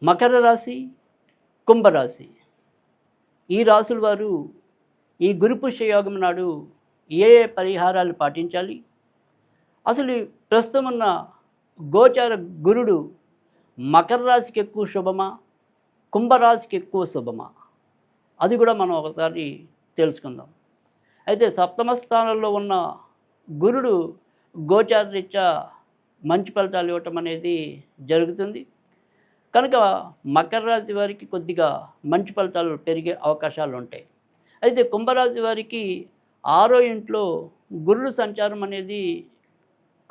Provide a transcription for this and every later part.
మకర రాశి, కుంభరాశి ఈ రాశుల వారు ఈ గురు పుష్య యోగం నాడు ఏ ఏ పరిహారాలు పాటించాలి? అసలు ప్రస్తుతం ఉన్న గోచార గురుడు మకర రాశికి ఎక్కువ శుభమా, కుంభరాశికి ఎక్కువ శుభమా? అది కూడా మనం ఒకసారి తెలుసుకుందాం. అయితే సప్తమ స్థానంలో ఉన్న గురుడు గోచార రీత్యా మంచి ఫలితాలు ఇవ్వటం అనేది జరుగుతుంది. కనుక మకర రాశి వారికి కొద్దిగా మంచి ఫలితాలు పెరిగే అవకాశాలు ఉంటాయి. అయితే కుంభరాశి వారికి 6వ ఇంట్లో గురుడు సంచారం అనేది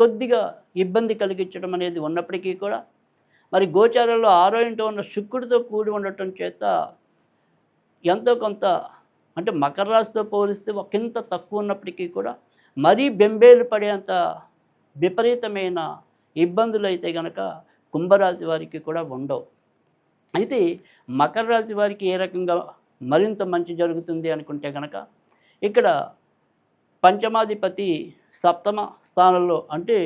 కొద్దిగా ఇబ్బంది కలిగించడం అనేది ఉన్నప్పటికీ కూడా మరి గోచారంలో 6వ ఇంట్లో ఉన్న శుక్రుడితో కూడి ఉండటం చేత ఎంతో కొంత అంటే మకర రాశితో పోలిస్తే ఒకంత తక్కువ ఉన్నప్పటికీ కూడా మరీ బెంబేలు పడేంత విపరీతమైన ఇబ్బందులు అయితే కనుక కుంభరాశి వారికి కూడా ఉండవు. అయితే మకర రాశి వారికి ఏ రకంగా మరింత మంచి జరుగుతుంది అనుకుంటే కనుక ఇక్కడ పంచమాధిపతి సప్తమ స్థానంలో అంటే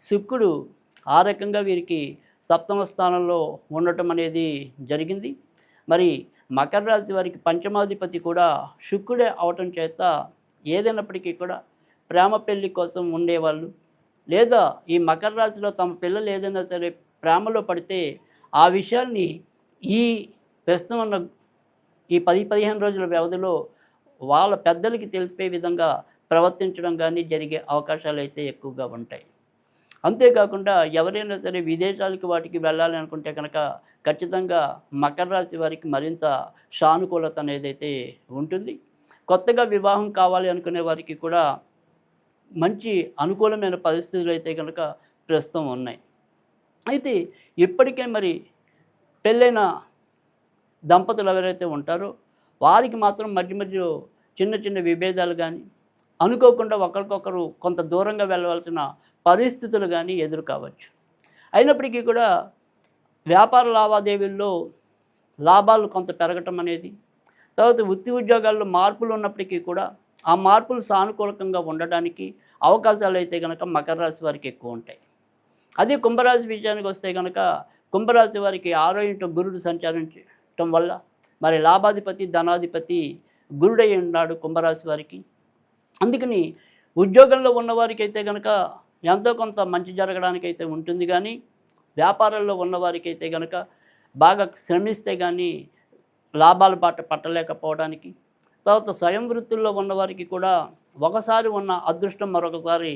శుక్రుడు ఆ రకంగా వీరికి సప్తమ స్థానంలో ఉండటం అనేది జరిగింది. మరి మకర రాశి వారికి పంచమాధిపతి కూడా శుక్రుడే అవటం చేత ఏదైనప్పటికీ కూడా ప్రేమ పెళ్లి కోసం ఉండేవాళ్ళు లేదా ఈ మకర రాశిలో తమ పిల్లలు ఏదైనా సరే ప్రేమలో పడితే ఆ విషయాన్ని ఈ ప్రస్తుతం ఉన్న ఈ 10-15 రోజుల వ్యవధిలో వాళ్ళ పెద్దలకి తెలిపే విధంగా ప్రవర్తించడం కానీ జరిగే అవకాశాలు అయితే ఎక్కువగా ఉంటాయి. అంతేకాకుండా ఎవరైనా సరే విదేశాలకి వాటికి వెళ్ళాలి అనుకుంటే కనుక ఖచ్చితంగా మకర రాశి వారికి మరింత సానుకూలత అనేది అయితే ఉంటుంది. కొత్తగా వివాహం కావాలి అనుకునే వారికి కూడా మంచి అనుకూలమైన పరిస్థితులు అయితే కనుక ప్రస్తుతం ఉన్నాయి. అయితే ఇప్పటికే మరి పెళ్ళైన దంపతులు ఎవరైతే ఉంటారో వారికి మాత్రం మధ్య మధ్యలో చిన్న చిన్న విభేదాలు కానీ అనుకోకుండా ఒకరికొకరు కొంత దూరంగా వెళ్ళవలసిన పరిస్థితులు కానీ ఎదురు కావచ్చు. అయినప్పటికీ కూడా వ్యాపార లావాదేవీల్లో లాభాలు కొంత పెరగటం అనేది, తర్వాత వృత్తి ఉద్యోగాల్లో మార్పులు ఉన్నప్పటికీ కూడా ఆ మార్పులు సానుకూలకంగా ఉండడానికి అవకాశాలు అయితే కనుక మకర రాశి వారికి ఎక్కువ ఉంటాయి. అదే కుంభరాశి విషయానికి వస్తే కనుక కుంభరాశి వారికి 6వ ఇంట్లో గురుడు సంచరించడం వల్ల మరి లాభాధిపతి ధనాధిపతి గురుడై ఉన్నాడు కుంభరాశి వారికి. అందుకని ఉద్యోగంలో ఉన్నవారికి అయితే కనుక ఎంతో కొంత మంచి జరగడానికి అయితే ఉంటుంది. కానీ వ్యాపారంలో ఉన్నవారికి అయితే కనుక బాగా శ్రమిస్తే కానీ లాభాల బాట పట్టలేకపోవడానికి, తర్వాత స్వయం వృత్తుల్లో ఉన్నవారికి కూడా ఒకసారి ఉన్న అదృష్టం మరొకసారి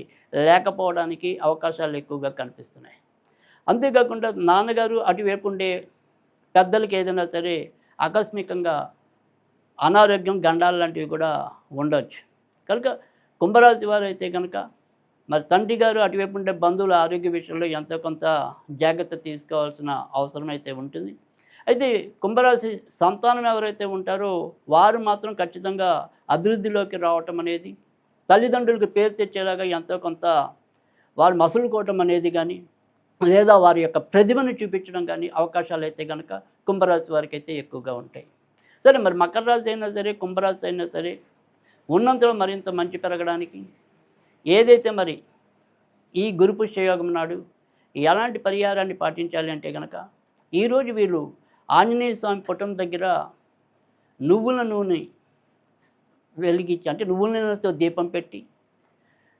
లేకపోవడానికి అవకాశాలు ఎక్కువగా కనిపిస్తున్నాయి. అంతేకాకుండా నాన్నగారు అటువైపు ఉండే పెద్దలకి ఏదైనా సరే ఆకస్మికంగా అనారోగ్యం గండాలు లాంటివి కూడా ఉండవచ్చు. కనుక కుంభరాశి వారు అయితే కనుక మరి తండ్రి గారు అటువైపు ఉండే బంధువుల ఆరోగ్య విషయంలో ఎంతో కొంత జాగ్రత్త తీసుకోవాల్సిన అవసరం అయితే ఉంటుంది. అయితే కుంభరాశి సంతానం ఎవరైతే ఉంటారో వారు మాత్రం ఖచ్చితంగా అభివృద్ధిలోకి రావటం అనేది, తల్లిదండ్రులకు పేరు తెచ్చేలాగా ఎంతో కొంత వారు మసులుకోవటం అనేది కానీ లేదా వారి యొక్క ప్రతిభను చూపించడం కానీ అవకాశాలు అయితే కనుక కుంభరాశి వారికి అయితే ఎక్కువగా ఉంటాయి. సరే, మరి మకర రాశి అయినా సరే కుంభరాశి అయినా సరే ఉన్నంతలో మరింత మంచి పెరగడానికి ఏదైతే మరి ఈ గురు పుష్య యోగం నాడు ఎలాంటి పరిహారాన్ని పాటించాలి అంటే కనుక ఈరోజు వీళ్ళు ఆంజనేయ స్వామి పటం దగ్గర నువ్వుల నూనె వెలిగించి అంటే నువ్వుల నూనెతో దీపం పెట్టి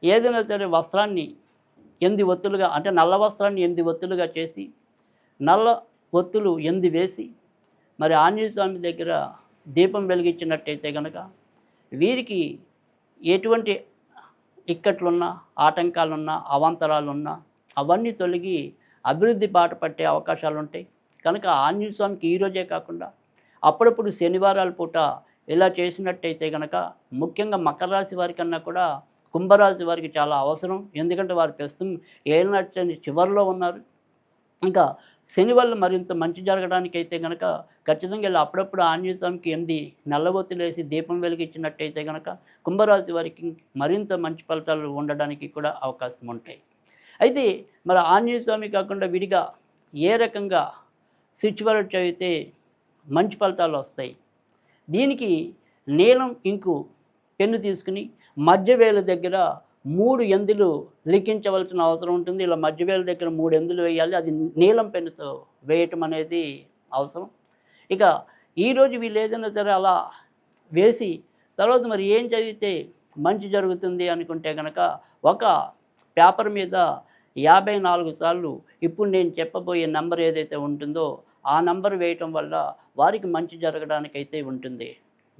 ఏదైనా సరే వస్త్రాన్ని 8 ఒత్తులుగా అంటే నల్ల వస్త్రాన్ని 8 ఒత్తులుగా చేసి నల్ల ఒత్తులు 8 వేసి మరి ఆంజనేయ స్వామి దగ్గర దీపం వెలిగించినట్టయితే కనుక వీరికి ఎటువంటి ఇక్కట్లున్నా ఆటంకాలున్నా అవాంతరాలున్నా అవన్నీ తొలగి అభివృద్ధి బాట పట్టే అవకాశాలు ఉంటాయి. కనుక ఆంజనేయ స్వామికి ఈరోజే కాకుండా అప్పుడప్పుడు శనివారాల పూట ఇలా చేసినట్టయితే కనుక ముఖ్యంగా మకర రాశి వారికన్నా కూడా కుంభరాశి వారికి చాలా అవసరం. ఎందుకంటే వారు ప్రస్తుతం ఏళ్ళ చివరిలో ఉన్నారు. ఇంకా శని వల్ల మరింత మంచి జరగడానికి అయితే కనుక ఖచ్చితంగా ఇలా అప్పుడప్పుడు ఆంజనేయ స్వామికి 8 నల్లబొత్తులు వేసి దీపం వెలిగించినట్టయితే కనుక కుంభరాశి వారికి మరింత మంచి ఫలితాలు ఉండడానికి కూడా అవకాశం ఉంటాయి. అయితే మరి ఆంజనేయ స్వామి కాకుండా విడిగా ఏ రకంగా స్విచ్ చదివితే మంచి ఫలితాలు వస్తాయి? దీనికి నీలం ఇంకు పెన్ను తీసుకుని మధ్యవేలు దగ్గర 3 ఎందులు లిఖించవలసిన అవసరం ఉంటుంది. ఇలా మధ్యవేలు దగ్గర 3 ఎందులు వేయాలి. అది నీలం పెన్నుతో వేయటం అనేది అవసరం. ఇక ఈరోజు వీళ్ళు ఏదైనా సరే అలా వేసి తర్వాత మరి ఏం చదివితే మంచి జరుగుతుంది అనుకుంటే కనుక ఒక పేపర్ మీద 54 సార్లు ఇప్పుడు నేను చెప్పబోయే నంబర్ ఏదైతే ఉంటుందో ఆ నంబర్ వేయటం వల్ల వారికి మంచి జరగడానికైతే ఉంటుంది.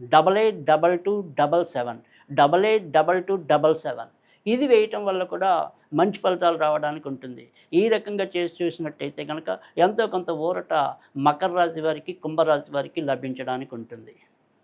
882277 882277 ఇది వేయటం వల్ల కూడా మంచి ఫలితాలు రావడానికి ఉంటుంది. ఈ రకంగా చేసి చూసినట్టయితే కనుక ఎంతో కొంత ఊరట మకర రాశి వారికి, కుంభరాశి వారికి లభించడానికి ఉంటుంది.